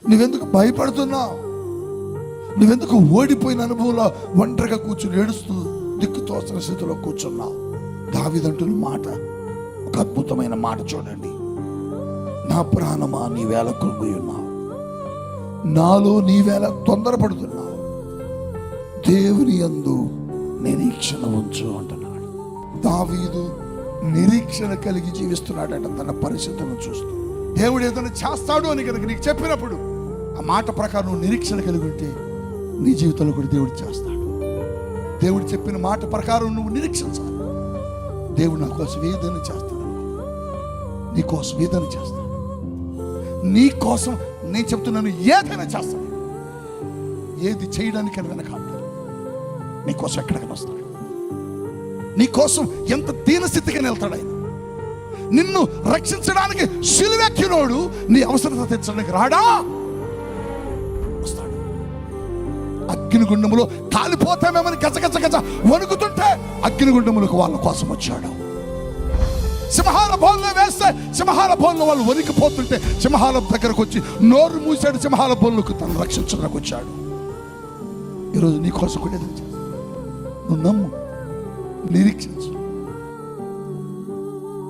నువ్వెందుకు భయపడుతున్నావు? నువ్వెందుకు ఓడిపోయిన అనుభవంలో ఒంటరిగా కూర్చుని ఏడుస్తూ దిక్కు తోచని స్థితిలో కూర్చున్నావు? దావీదంటున్న మాట, ఒక అద్భుతమైన మాట చూడండి. నా ప్రాణమా నీవేళ కృంగి ఉన్నావు, నాలో నీవేళ తొందరపడుతున్నావు, దేవుని యందు నిరీక్షణ ఉంచు అంటున్నాడు. దావీదు నిరీక్షణ కలిగి జీవిస్తున్నాడట తన పరిస్థితులను చూస్తూ. దేవుడు ఏదైనా చేస్తాడు అని కనుక నీకు చెప్పినప్పుడు ఆ మాట ప్రకారం నువ్వు నిరీక్షణ కలిగి ఉంటే నీ జీవితంలో కూడా దేవుడు చేస్తాడు. దేవుడు చెప్పిన మాట ప్రకారం నువ్వు నిరీక్షించాలి. దేవుడు నా కోసం ఏదైనా చేస్తాడు, నీ కోసం ఏదైనా చేస్తాడు, నీ కోసం నేను చెప్తున్నాను ఏదైనా చేస్తాడు. ఏది చేయడానికి వెనకాడు, నీ కోసం ఎక్కడికైనా వస్తాడు. నీ కోసం ఎంత దీనస్థితికైనా వెళ్తాడు ఆయన. నిన్ను రక్షించడానికి సిలువెక్కినోడు నీ అవసరత తీర్చడానికి రాడా? వస్తాడు. అగ్నిగుండములో కాలిపోతామేమని గజ గజ గజ వణుకుతుంటే అగ్నిగుండములకు వాళ్ళ కోసం వచ్చాడు. సింహాల బోన్లో వేస్తే సింహాల బోన్లో వాళ్ళు వణికిపోతుంటే సింహాల దగ్గరకు వచ్చి నోరు మూసాడు. సింహాల బోన్లకు తను రక్షించడానికి వచ్చాడు. ఈరోజు నీ కోసం కూడా ఎదురు చేస్తాడు. నువ్వు నమ్ము, నిరీక్షించు.